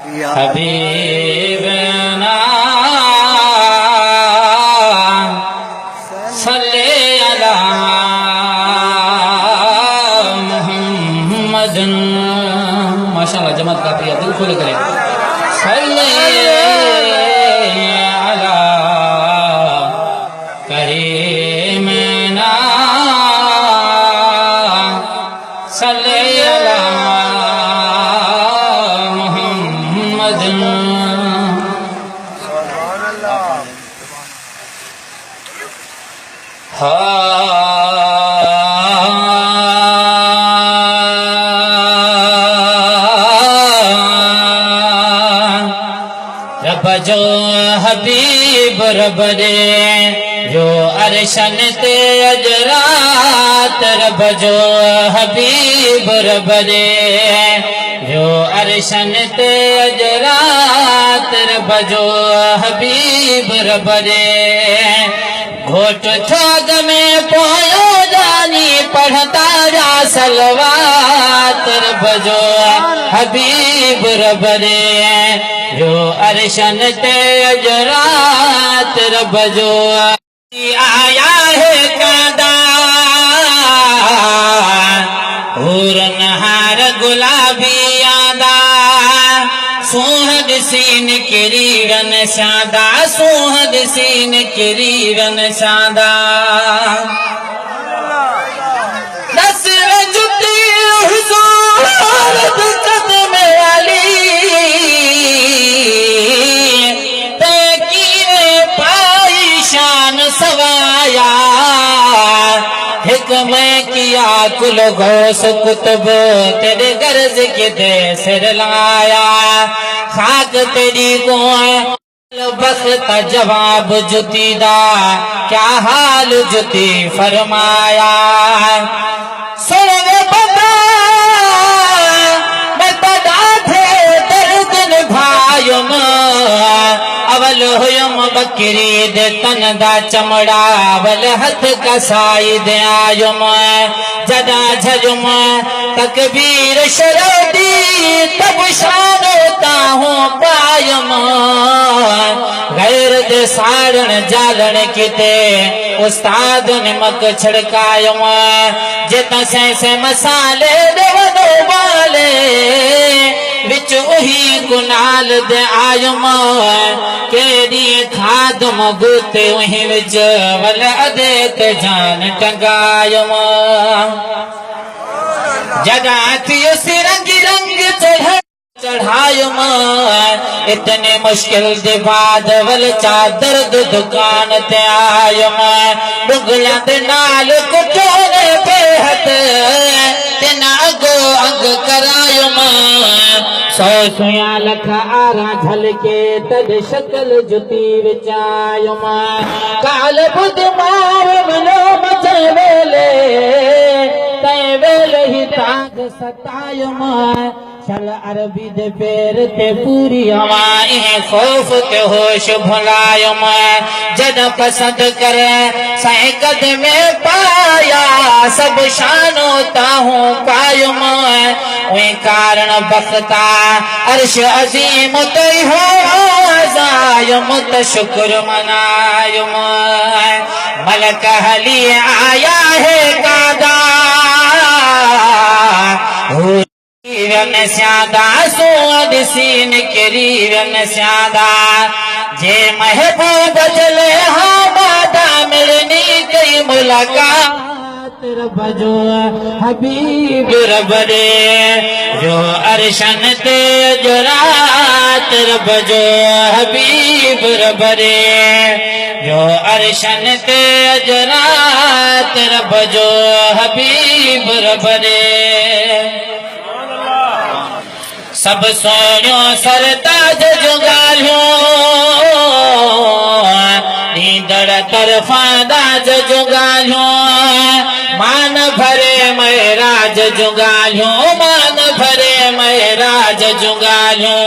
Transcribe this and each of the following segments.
हबीबना सल्ले अला मुहम्मद। माशाअल्लाह जमात काफी है, दिल खोले करें। सल्ले अला करीमना सल्ले अला मुहम्मद। रब जो हबीब रब दे जो अरशन ते अजरात। रब जो हबीब रब दे जो अरशन ते अजरात। रब जो हबीब रब दे घोट थाग में पोयो जानी पढ़ता जा सलवात। रब जो हबीब रब दे जो अरशन ते अजरात। रब जो आया है कादा नहार गुलाबी यादा। सुहद सीन किरीरन सादा सुहद सीन किरीरन सादा। नस्र जुती हुजूर कदम अली सवाया। हिकमे किया कुल गौस कुतुब तेरे गर्ज के दे सिर लाया। खाक तेरी को बख्त जवाब जुतीदा क्या हाल जुती फरमाया। सुन बता मैं तदा थे दर्द भाइयों अवल हुयम बकरी दे तन दा चमड़ा। अवल हथ कसाई दे आयुम जदा झजुम तकबीर शरदी तब शान होता हूँ पायुम। गैर दे सारण जालन किते उस्ताद ने मक छिड़कायुम। जित से मसाले दे वनो वाले विच उही गुनाल दे आयुम। केरी खादम गुते वहीं विच वल अदे ते जान टंगायुम। जदा थियो सिरंग रंग चढ़ायुम। इतने मुश्किल दे बाद वल चादर दुकान ते आयुम। डुगलियां दे नाल कुटोने बेहद तेना अगो अंग करायुम। सौ सुया लख आरा झलके तद शक्ल जुती विचायुम। काल बुध मार मिलो मचे वेले तय वेले ही ताग सतायुम। चल अरबी दे पैर ते पूरी हवाएं खौफ ते होश भुलायुम। जद पसंद करे सह कदमे पाया सब शानोता हूँ पायुम। वही कारण बख्ता अर्श अजीम ते हो आजायुम त शुक्र मनायुम। मलक हली आया है कादा किरीरन स्यादा सुअद सीन किरीरन स्यादा। जे महबूब चले हाँ बादा मिलनी कई मुलाकात। रब जो हबीब रब दे जो अरशन ते अजरात। रब जो हबीब रब दे जो अरशन ते अजरात। रब जो हबीब रब दे सब सोनियो सरताज जुगालियो नींदड़ तरफा दाज जुगालियो। मान भरे महराज जुगालियो मान भरे महराज जुगालियो।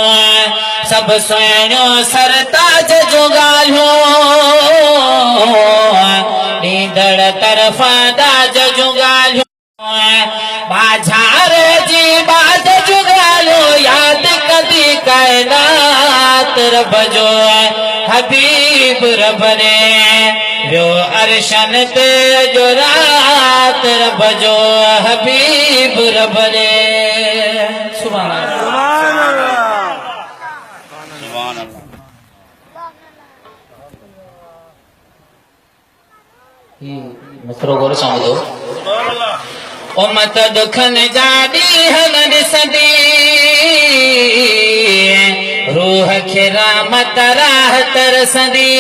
सब सोनियो सरताज जुगालियो नींदड़ तरफा दाज जुगालियो। बाजार जी बात जुगालो याद कदी कायनात रब जो हबीब रब रे वियो अरशन ते जो रात रब जो हबीब रब रे सुभान अल्लाह मित्रों गौर समझो उम्मत दुखन जाडी हलन सदी रूह खे रहमत राह तरसदी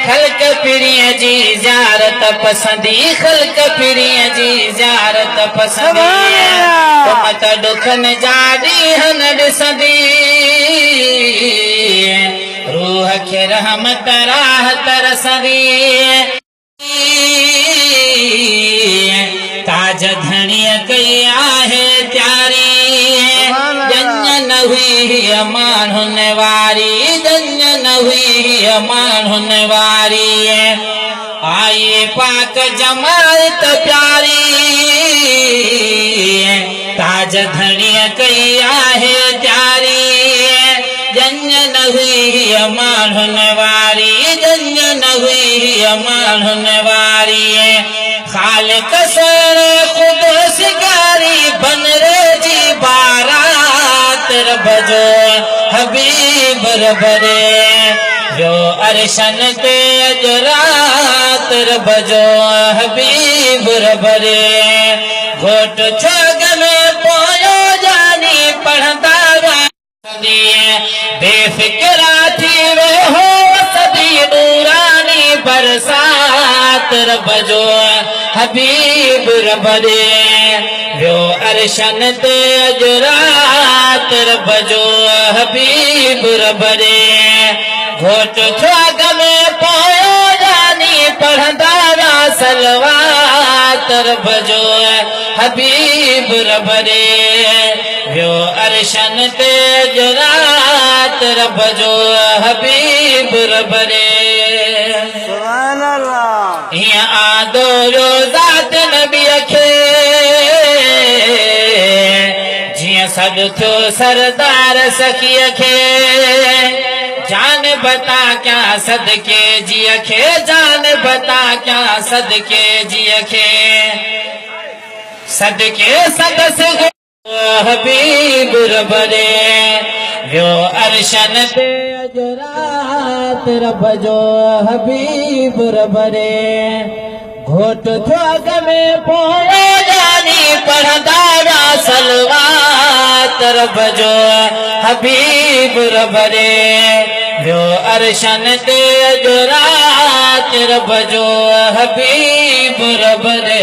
खल्क पिरीअ जी ज़ियारत पसंदी खल्क पिरीअ जी ज़ियारत पसंदी उम्मत दुखन जाडी हलन सदी रूह खे रहमत राह तरसदी ताज धणीअ कई आहे त्यारी जंज न हुई माण्हुनि वारी जंज न हुई माण्हुनि वारी आई पाक जमात प्यारी ताज धणीअ कई आहे त्यारी जंज न हुई माण्हुनि वारी जंज न हुई माण्हुनि वारी खालिक सर ख़ुद शिकारी बनरे जी बारात रब जो हबीब रब रे वियो अरशन ते अॼु रात रब जो हबीब रब रे घोट छग में पोयो जानी पढ़ंदा बेफिक्रा थी वे हो सदी नूरानी बरसात रब जो हबीब रब रे वियो अरशन ते अॼु रात रब जो हबीब रब रे घोट छग में पोयो जानी पढ़ंदा सलवात रब जो हबीब रब रे वियो अरशन ते अॼु रात रब जो हबीब रब रे सुभान अल्लाह हीअं आदो ज़ात नबीअ खे जीअं सॾु थियो सरदार सखीअ खे जान बता क्या सदके जिया खे जान बता क्या सदके जिया खे सदके सदस हबीब रब रे वियो अरशन ते अॼु रात रब जो हबीब रब रे घोट थियो अॻ में पोयो जानी पढ़ंदा सलवात रब जो हबीब रब रे वियो अरशन ते अॼु रात रब जो हबीब रब रे